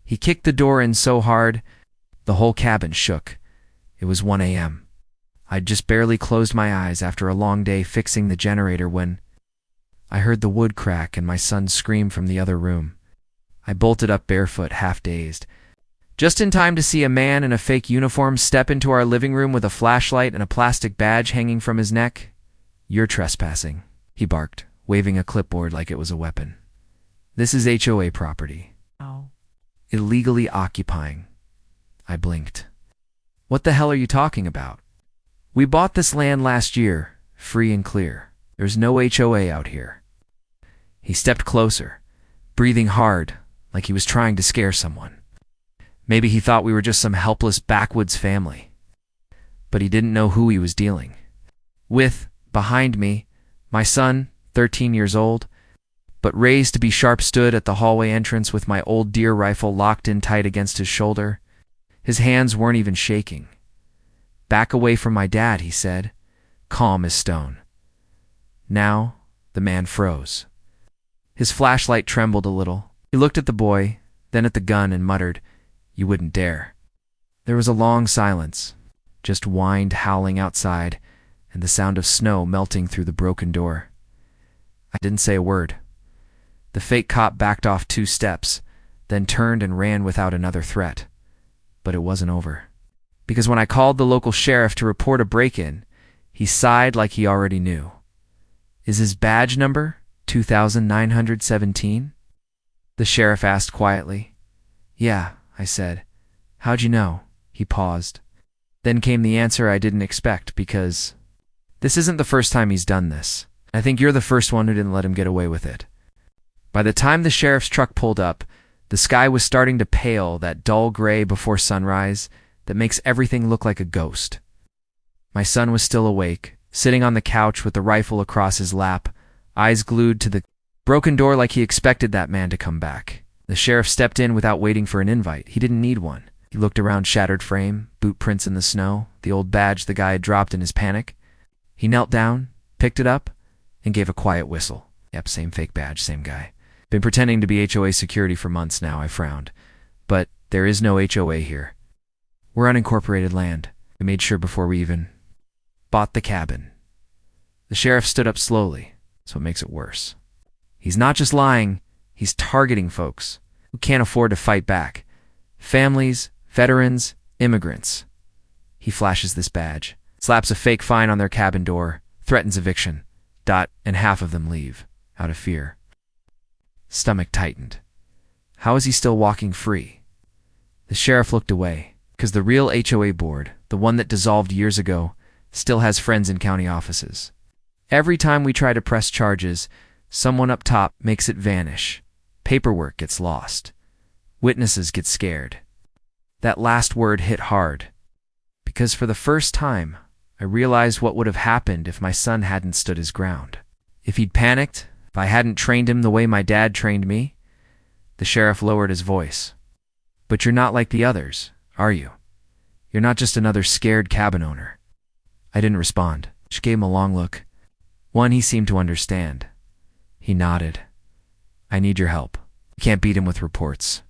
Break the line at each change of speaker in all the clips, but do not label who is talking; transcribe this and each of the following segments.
He kicked the door in so hard, the whole cabin shook. It was 1 a.m. I'd just barely closed my eyes after a long day fixing the generator when I heard the wood crack and my son scream from the other room. I bolted up barefoot, half-dazed, just in time to see a man in a fake uniform step into our living room with a flashlight and a plastic badge hanging from his neck. "You're trespassing," he barked, waving a clipboard like it was a weapon. "This is HOA property."
Oh.
"Illegally occupying." I blinked. "What the hell are you talking about? We bought this land last year, free and clear. There's no HOA out here." He stepped closer, breathing hard, like he was trying to scare someone. Maybe he thought we were just some helpless backwoods family. But he didn't know who he was dealing with. Behind me, my son, 13 years old, but raised to be sharp, stood at the hallway entrance with my old deer rifle locked in tight against his shoulder. His hands weren't even shaking. "Back away from my dad," he said, calm as stone. Now, the man froze. His flashlight trembled a little. He looked at the boy, then at the gun, and muttered, "You wouldn't dare." There was a long silence, just wind howling outside and the sound of snow melting through the broken door. I didn't say a word. The fake cop backed off 2 steps, then turned and ran without another threat. But it wasn't over. Because when I called the local sheriff to report a break-in, he sighed like he already knew. "Is his badge number 2917? The sheriff asked quietly. "Yeah," I said. "How'd you know?" He paused. Then came the answer I didn't expect, because this isn't the first time he's done this. I think you're the first one who didn't let him get away with it. By the time the sheriff's truck pulled up, the sky was starting to pale, that dull gray before sunrise that makes everything look like a ghost. My son was still awake, sitting on the couch with the rifle across his lap, eyes glued to the broken door like he expected that man to come back. The sheriff stepped in without waiting for an invite. He didn't need one. He looked around, shattered frame, boot prints in the snow, the old badge the guy had dropped in his panic. He knelt down, picked it up, and gave a quiet whistle. Yep, same fake badge, same guy. Been pretending to be HOA security for months now, I frowned. But there is no HOA here. We're unincorporated land. We made sure before we even bought the cabin. The sheriff stood up slowly, so it makes it worse. He's not just lying, he's targeting folks who can't afford to fight back. Families, veterans, immigrants. He flashes this badge, slaps a fake fine on their cabin door, threatens eviction, and half of them leave, out of fear. Stomach tightened. How is he still walking free? The sheriff looked away, because the real HOA board, the one that dissolved years ago, still has friends in county offices. Every time we try to press charges, someone up top makes it vanish. Paperwork gets lost. Witnesses get scared. That last word hit hard, because for the first time, I realized what would have happened if my son hadn't stood his ground. If he'd panicked, if I hadn't trained him the way my dad trained me. The sheriff lowered his voice. "But you're not like the others, are you? You're not just another scared cabin owner." I didn't respond. Just gave him a long look. One he seemed to understand. He nodded. "I need your help. We can't beat him with reports.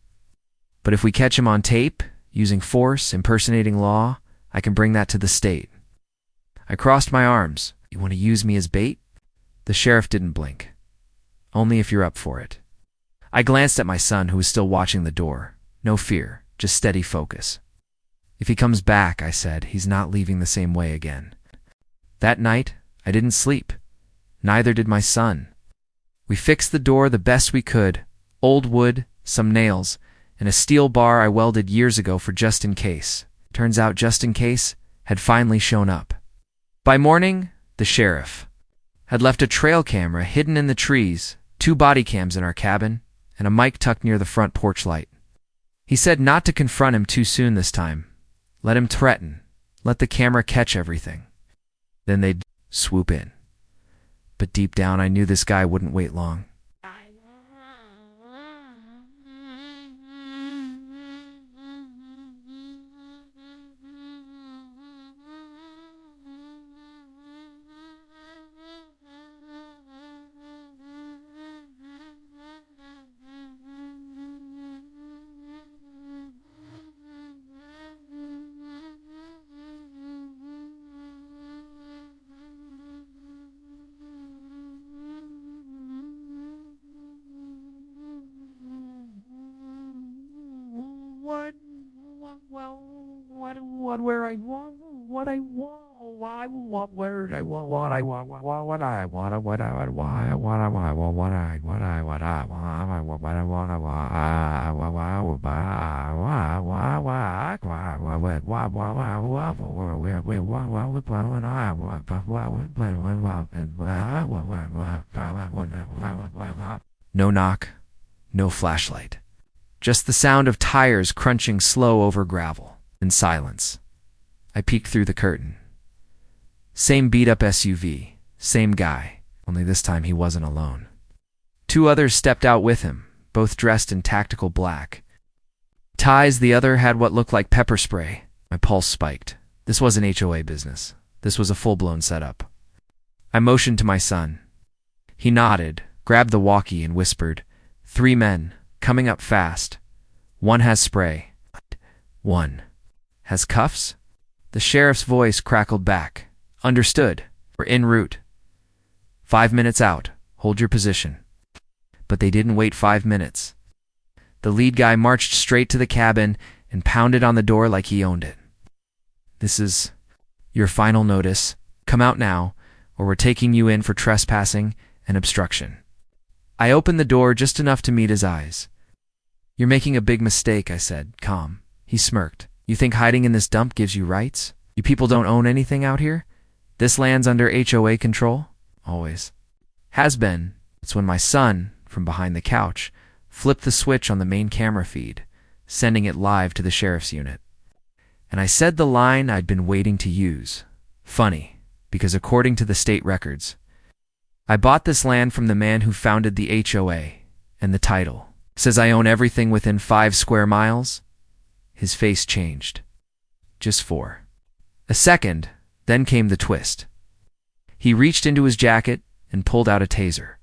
But if we catch him on tape, using force, impersonating law, I can bring that to the state." I crossed my arms. "You want to use me as bait?" The sheriff didn't blink. "Only if you're up for it." I glanced at my son, who was still watching the door. No fear, just steady focus. "If he comes back," I said, "he's not leaving the same way again." That night, I didn't sleep. Neither did my son. We fixed the door the best we could. Old wood, some nails, and a steel bar I welded years ago for just in case. Turns out just in case had finally shown up. By morning, the sheriff had left a trail camera hidden in the trees, 2 body cams in our cabin, and a mic tucked near the front porch light. He said not to confront him too soon this time. Let him threaten. Let the camera catch everything. Then they'd swoop in. But deep down, I knew this guy wouldn't wait long.
want, where I want, what I want, why I want, where I want, what I want, what I want, what I want, why I want, what I want, what I want, what I want, what I want, what I want,
No knock, no flashlight. Just the sound of tires crunching slow over gravel, and silence. I peeked through the curtain. Same beat-up SUV, same guy, only this time he wasn't alone. Two others stepped out with him, both dressed in tactical black. Ties, the other had what looked like pepper spray. My pulse spiked. This wasn't HOA business. This was a full-blown setup. I motioned to my son. He nodded, grabbed the walkie, and whispered, "3 men, coming up fast. One has spray. One has cuffs?" The sheriff's voice crackled back. "Understood. We're en route. 5 minutes out. Hold your position." But they didn't wait 5 minutes. The lead guy marched straight to the cabin and pounded on the door like he owned it. "This is your final notice. Come out now, or we're taking you in for trespassing and obstruction." I opened the door just enough to meet his eyes. "You're making a big mistake," I said, calm. He smirked. "You think hiding in this dump gives you rights? You people don't own anything out here? This land's under HOA control? Always. Has been." It's when my son, from behind the couch, flipped the switch on the main camera feed, sending it live to the sheriff's unit. And I said the line I'd been waiting to use. Funny, because according to the state records, I bought this land from the man who founded the HOA, and the title says I own everything within 5 square miles. His face changed. Just 4. A second, then came the twist. He reached into his jacket and pulled out a taser.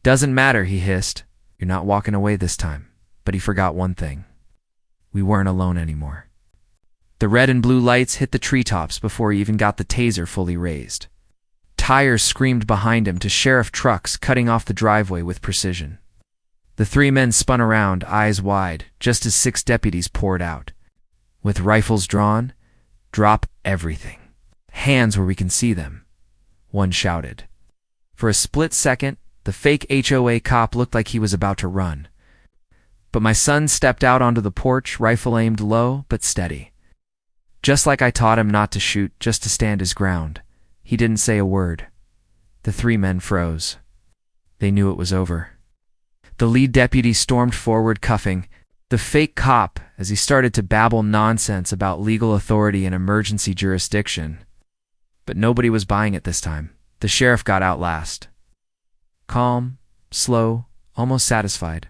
"Doesn't matter," he hissed. "You're not walking away this time." But he forgot one thing. We weren't alone anymore. The red and blue lights hit the treetops before he even got the taser fully raised. Tires screamed behind him to sheriff trucks cutting off the driveway with precision. The 3 men spun around, eyes wide, just as 6 deputies poured out. With rifles drawn, "Drop everything. Hands where we can see them," one shouted. For a split second, the fake HOA cop looked like he was about to run. But my son stepped out onto the porch, rifle aimed low but steady. Just like I taught him not to shoot, just to stand his ground. He didn't say a word. The 3 men froze. They knew it was over. The lead deputy stormed forward, cuffing the fake cop as he started to babble nonsense about legal authority and emergency jurisdiction. But nobody was buying it this time. The sheriff got out last. Calm, slow, almost satisfied.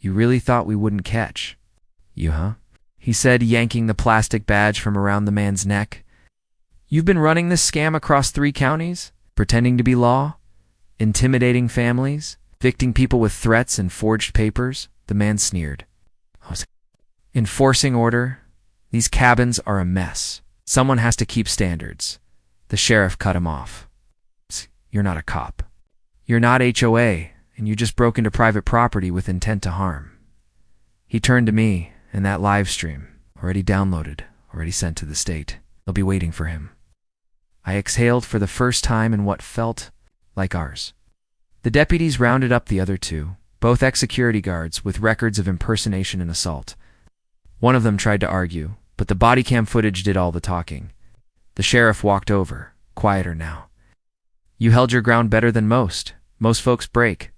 "You really thought we wouldn't catch you, huh?" he said, yanking the plastic badge from around the man's neck. "You've been running this scam across 3 counties, pretending to be law, intimidating families, evicting people with threats and forged papers." The man sneered. "Enforcing order. These cabins are a mess. Someone has to keep standards." The sheriff cut him off. "You're not a cop. You're not HOA, and you just broke into private property with intent to harm." He turned to me, and that live stream, already downloaded, already sent to the state. They'll be waiting for him. I exhaled for the first time in what felt like hours. The deputies rounded up the other 2, both ex-security guards with records of impersonation and assault. One of them tried to argue, but the body cam footage did all the talking. The sheriff walked over, quieter now. "You held your ground better than most. Most folks break.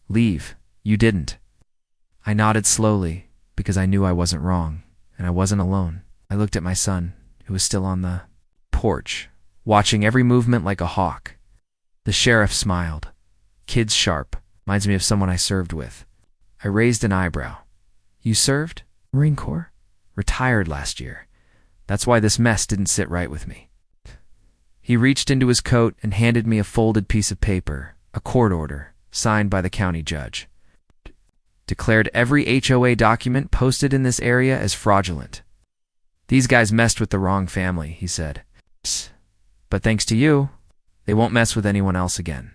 Leave. You didn't." I nodded slowly, because I knew I wasn't wrong, and I wasn't alone. I looked at my son, who was still on the porch, watching every movement like a hawk. The sheriff smiled. "Kid's sharp. Reminds me of someone I served with." I raised an eyebrow. "You served? Marine Corps?" "Retired last year. That's why this mess didn't sit right with me." He reached into his coat and handed me a folded piece of paper, a court order, signed by the county judge. Declared every HOA document posted in this area as fraudulent. "These guys messed with the wrong family," he said. "But thanks to you, they won't mess with anyone else again."